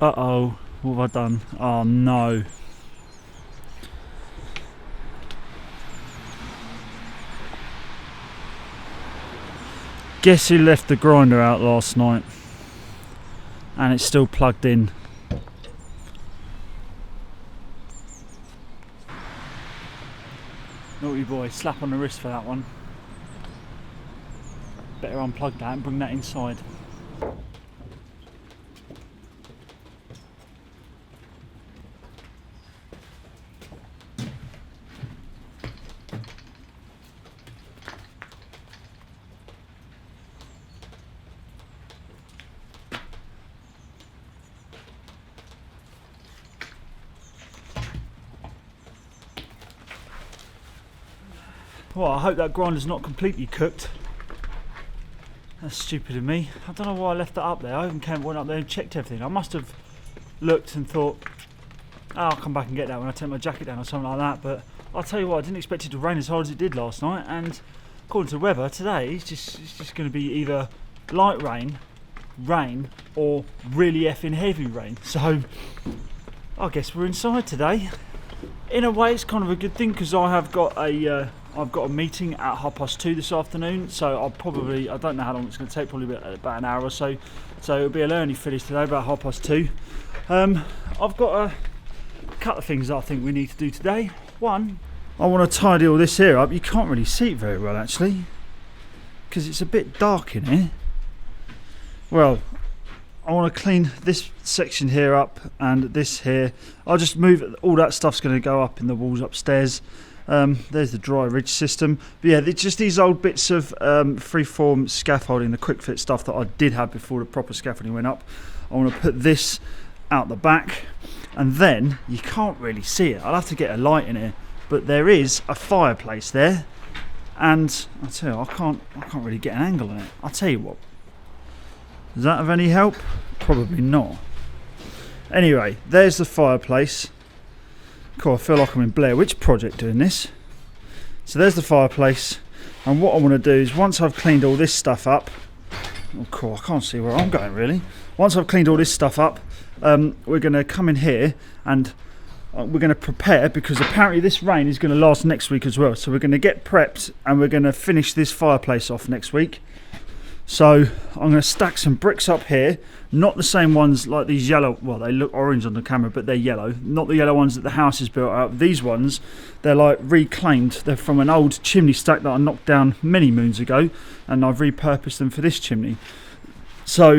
Uh-oh, what have I done? Oh no. Guess who left the grinder out last night? And it's still plugged in. Naughty boy, slap on the wrist for that one. Better unplug that and bring that inside. Well, I hope that grinder's not completely cooked. That's stupid of me. I don't know why I left that up there. I even went up there and checked everything. I must have looked and thought, oh, I'll come back and get that when I take my jacket down or something like that. But I'll tell you what, I didn't expect it to rain as hard as it did last night. And according to the weather, today it's just going to be either light rain, or really effing heavy rain. So I guess we're inside today. In a way, it's kind of a good thing because I've got a meeting at 2:30 this afternoon, so I don't know how long it's going to take, probably about an hour or so. So it'll be a learning finish today, about 2:30. I've got a couple of things that I think we need to do today. One, I want to tidy all this here up. You can't really see it very well actually, because it's a bit dark in here. Well, I want to clean this section here up and this here. I'll just move, all that stuff's going to go up in the walls upstairs. There's the dry ridge system. But yeah, it's just these old bits of freeform scaffolding, the quick fit stuff that I did have before the proper scaffolding went up. I want to put this out the back, and then you can't really see it. I'll have to get a light in here, but there is a fireplace there, and I tell you, I can't really get an angle on it. I'll tell you what. Is that of any help? Probably not. Anyway, there's the fireplace. Cool, I feel like I'm in Blair Witch Project doing this. So there's the fireplace, and what I want to do is, once I've cleaned all this stuff up, oh cool, I can't see where I'm going really. Once I've cleaned all this stuff up, we're going to come in here and we're going to prepare, because apparently this rain is going to last next week as well. So we're going to get prepped and we're going to finish this fireplace off next week. So I'm going to stack some bricks up here, not the same ones like these yellow, well they look orange on the camera but they're yellow, not the yellow ones that the house is built out. These ones, they're like reclaimed, they're from an old chimney stack that I knocked down many moons ago, and I've repurposed them for this chimney. So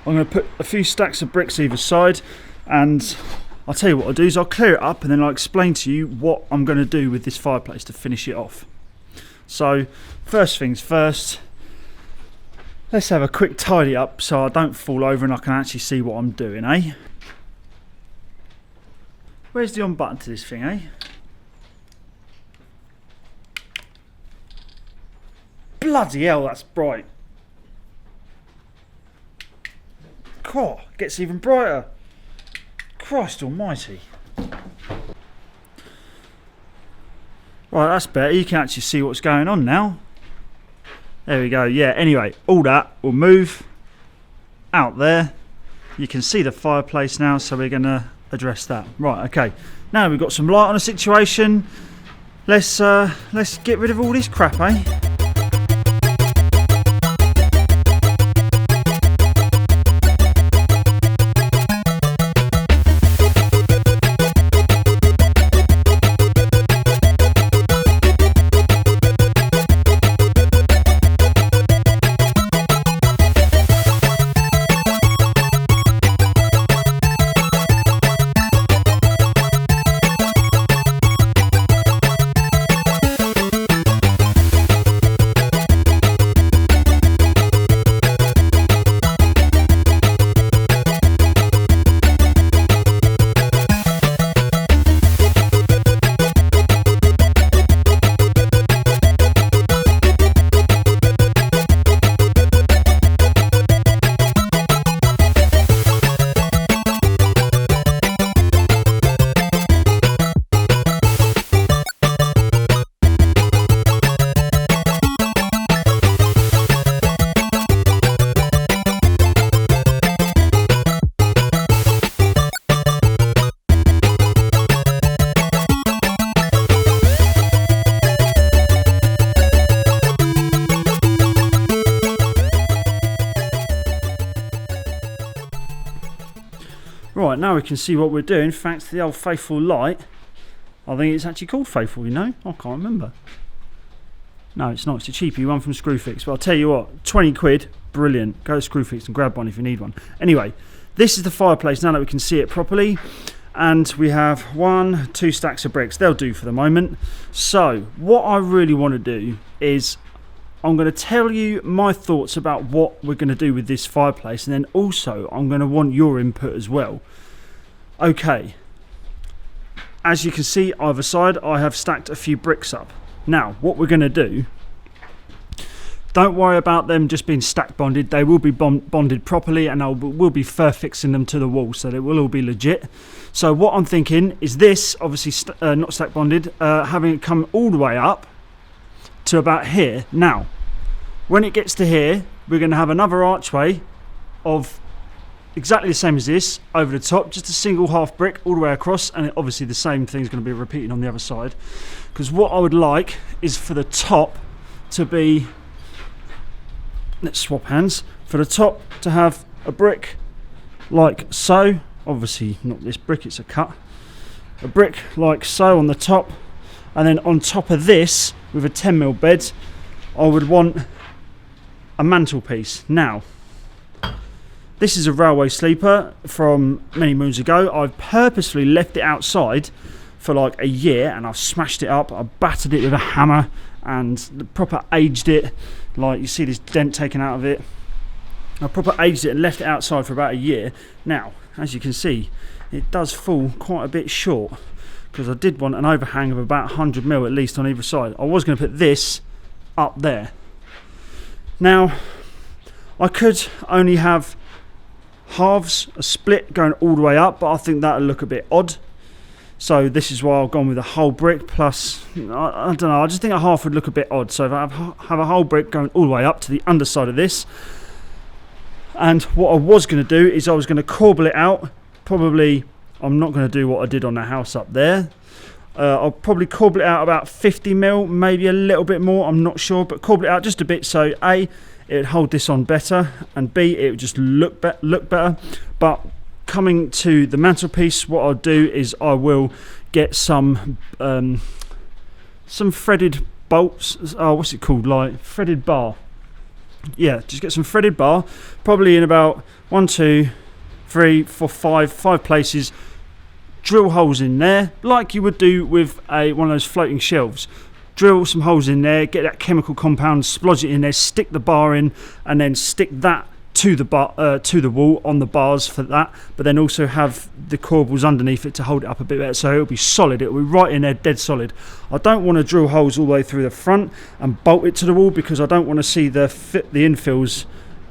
I'm going to put a few stacks of bricks either side, and I'll tell you what I'll do is I'll clear it up and then I'll explain to you what I'm going to do with this fireplace to finish it off. So first things first, let's have a quick tidy up so I don't fall over and I can actually see what I'm doing, eh? Where's the on button to this thing, eh? Bloody hell, that's bright. God, gets even brighter. Christ almighty. Right, that's better. You can actually see what's going on now. There we go. Yeah, anyway, all that will move out there. You can see the fireplace now, so we're going to address that. Right, okay. Now we've got some light on the situation. Let's get rid of all this crap, eh? Right, now we can see what we're doing. In fact, the old faithful light, I think it's actually called Faithful, you know? I can't remember. No, it's not. It's a cheapie one from Screwfix. But I'll tell you what, 20 quid, brilliant. Go to Screwfix and grab one if you need one. Anyway, this is the fireplace now that we can see it properly. And we have 2 stacks of bricks. They'll do for the moment. So, what I really want to do is I'm going to tell you my thoughts about what we're going to do with this fireplace. And then also, I'm going to want your input as well. Okay. As you can see, either side, I have stacked a few bricks up. Now, what we're going to do, don't worry about them just being stack bonded. They will be bonded properly, and we'll be fur fixing them to the wall, so they will all be legit. So what I'm thinking is this, obviously not stack bonded, having it come all the way up to about here. Now, when it gets to here, we're going to have another archway of exactly the same as this over the top, just a single half brick all the way across, and obviously the same thing is going to be repeating on the other side. Because what I would like is for the top to be, let's swap hands, for the top to have a brick like so, obviously not this brick, it's a cut, a brick like so on the top, and then on top of this with a 10mm bed I would want a mantelpiece. Now, this is a railway sleeper from many moons ago. I've purposely left it outside for like a year, and I've smashed it up. I battered it with a hammer and proper aged it. Like you see this dent taken out of it. I proper aged it and left it outside for about a year. Now, as you can see, it does fall quite a bit short because I did want an overhang of about 100mm at least on either side. I was going to put this up there. Now, I could only have halves, a split going all the way up, but I think that would look a bit odd. So this is why I've gone with a whole brick plus, I don't know, I just think a half would look a bit odd. So if I have a whole brick going all the way up to the underside of this, and what I was going to do is I was going to corbel it out. Probably, I'm not going to do what I did on the house up there. I'll probably corbel it out about 50mm, maybe a little bit more, I'm not sure, but corbel it out just a bit so A, it would hold this on better, and B, it would just look better. But coming to the mantelpiece, what I'll do is I will get some threaded bolts. Oh, what's it called? Like threaded bar. Yeah, just get some threaded bar, probably in about 1, 2, 3, 4, 5 places. Drill holes in there, like you would do with one of those floating shelves. Drill some holes in there, get that chemical compound, splodge it in there, stick the bar in, and then stick that to the bar, to the wall on the bars for that. But then also have the corbels underneath it to hold it up a bit better, so it'll be solid. It'll be right in there, dead solid. I don't want to drill holes all the way through the front and bolt it to the wall because I don't want to see the infills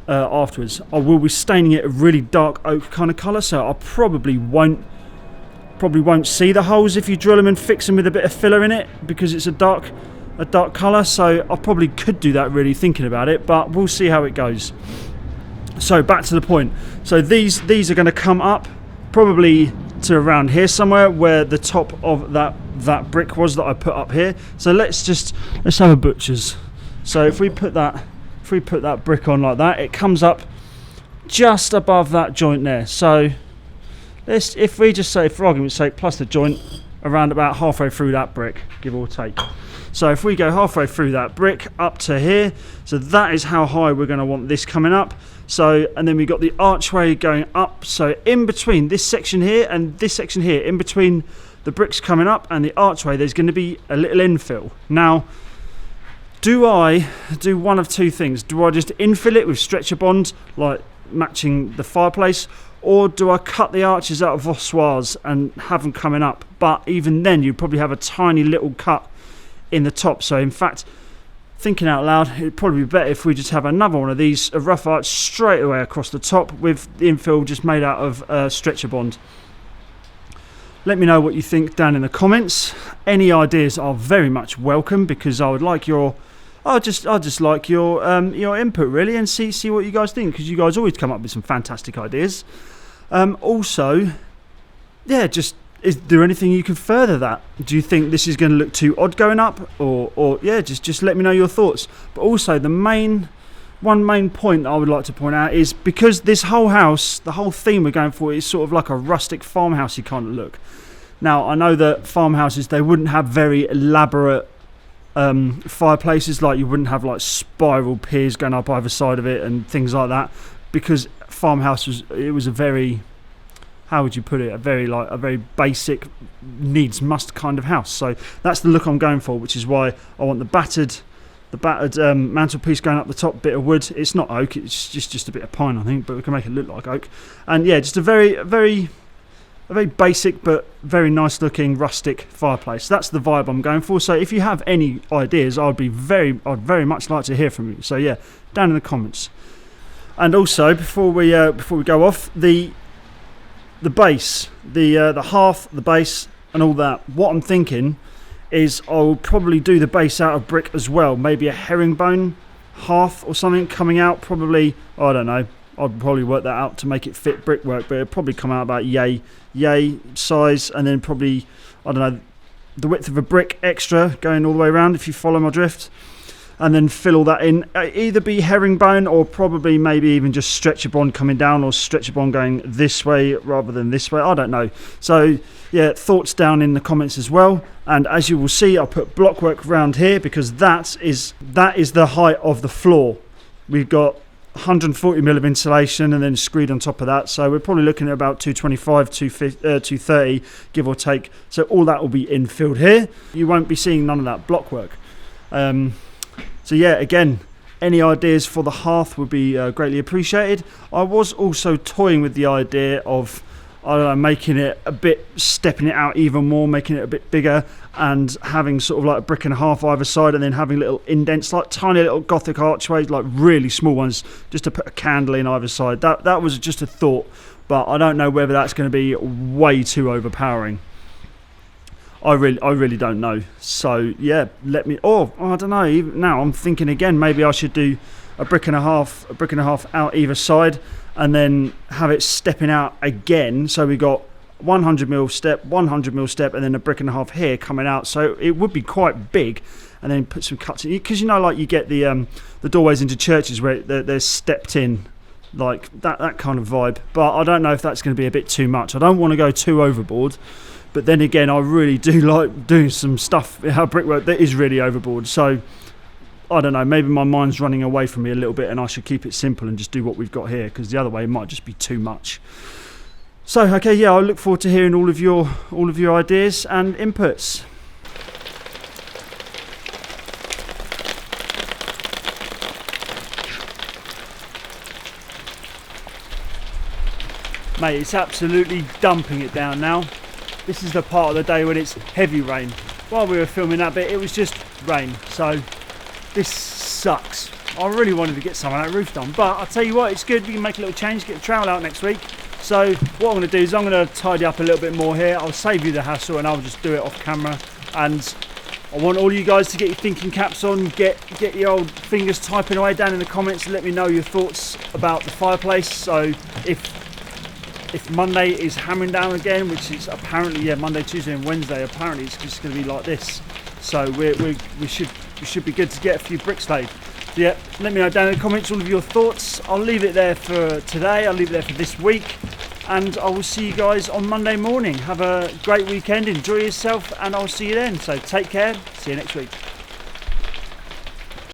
afterwards. I will be staining it a really dark oak kind of colour, so I probably won't see the holes if you drill them and fix them with a bit of filler in it because it's a dark colour. So I probably could do that, really thinking about it, but we'll see how it goes. So back to the point. So these are going to come up probably to around here somewhere where the top of that brick was that I put up here. So let's have a butcher's. So if we put that brick on like that, it comes up just above that joint there. So if we just say, for argument's sake, plus the joint, around about halfway through that brick, give or take. So if we go halfway through that brick up to here, so that is how high we're going to want this coming up. So, and then we've got the archway going up. So in between this section here and this section here, in between the bricks coming up and the archway, there's going to be a little infill. Now, do I do one of two things? Do I just infill it with stretcher bond, like matching the fireplace, or do I cut the arches out of voussoirs and have them coming up? But even then, you probably have a tiny little cut in the top. So in fact, thinking out loud, it'd probably be better if we just have another one of these, a rough arch straight away across the top with the infill just made out of stretcher bond. Let me know what you think down in the comments. Any ideas are very much welcome because I would like your I just like your input really, and see what you guys think, because you guys always come up with some fantastic ideas. Also, yeah, just is there anything you can further that? Do you think this is going to look too odd going up, or yeah, just let me know your thoughts. But also the main one main point I would like to point out is because this whole house, the whole theme we're going for is sort of like a rustic farmhousey kind of look. Now, I know that farmhouses, they wouldn't have very elaborate fireplaces, like you wouldn't have like spiral piers going up either side of it and things like that, because farmhouse was a very, how would you put it, a very basic needs must kind of house. So that's the look I'm going for, which is why I want the battered mantelpiece going up the top, bit of wood. It's not oak, it's just a bit of pine, I think, but we can make it look like oak. And yeah, just a very basic but very nice looking rustic fireplace. That's the vibe I'm going for. So if you have any ideas, I'd very much like to hear from you. So yeah, down in the comments. And also before we go off, the base, the hearth, the base, and all that. What I'm thinking is I'll probably do the base out of brick as well. Maybe a herringbone hearth or something coming out. Probably, I don't know. I'd probably work that out to make it fit brickwork, but it'd probably come out about yay size, and then probably, I don't know, the width of a brick extra going all the way around, if you follow my drift, and then fill all that in. Either be herringbone or probably maybe even just stretcher bond coming down, or stretcher bond going this way rather than this way. I don't know. So yeah, thoughts down in the comments as well. And as you will see, I'll put blockwork around here because that is the height of the floor. We've got 140mm of insulation and then screed on top of that, so we're probably looking at about 225, 230, give or take. So all that will be infilled here. You won't be seeing none of that blockwork. So yeah, again, any ideas for the hearth would be greatly appreciated. I was also toying with the idea of, I don't know, making it a bit, stepping it out even more, making it a bit bigger, and having sort of like a brick and a half either side, and then having little indents, like tiny little Gothic archways, like really small ones, just to put a candle in either side. That was just a thought, but I don't know whether that's going to be way too overpowering. I really don't know. So yeah, let me. Oh, I don't know. Even now I'm thinking again. Maybe I should do a brick and a half out either side, and then have it stepping out again. So we got 100mm step, 100mm step, and then a brick and a half here coming out. So it would be quite big, and then put some cuts in, because you know, like you get the doorways into churches where they're stepped in, like that kind of vibe. But I don't know if that's going to be a bit too much. I don't want to go too overboard. But then again, I really do like doing some stuff, brickwork that is really overboard. So I don't know, maybe my mind's running away from me a little bit, and I should keep it simple and just do what we've got here, because the other way might just be too much. So okay, yeah, I look forward to hearing all of your ideas and inputs. Mate, it's absolutely dumping it down now. This is the part of the day when it's heavy rain. While we were filming that bit, it was just rain. So this sucks. I really wanted to get some of that roof done, but I'll tell you what, it's good. We can make a little change, get the trowel out next week. So what I'm going to do is I'm going to tidy up a little bit more here. I'll save you the hassle, and I'll just do it off camera. And I want all you guys to get your thinking caps on, get your old fingers typing away down in the comments, and let me know your thoughts about the fireplace. So if Monday is hammering down again, which is apparently, yeah, Monday, Tuesday and Wednesday, apparently it's just going to be like this. So we should be good to get a few bricks laid. So yeah, let me know down in the comments all of your thoughts. I'll leave it there for today. I'll leave it there for this week, and I will see you guys on Monday morning. Have a great weekend, enjoy yourself, and I'll see you then. So take care, see you next week.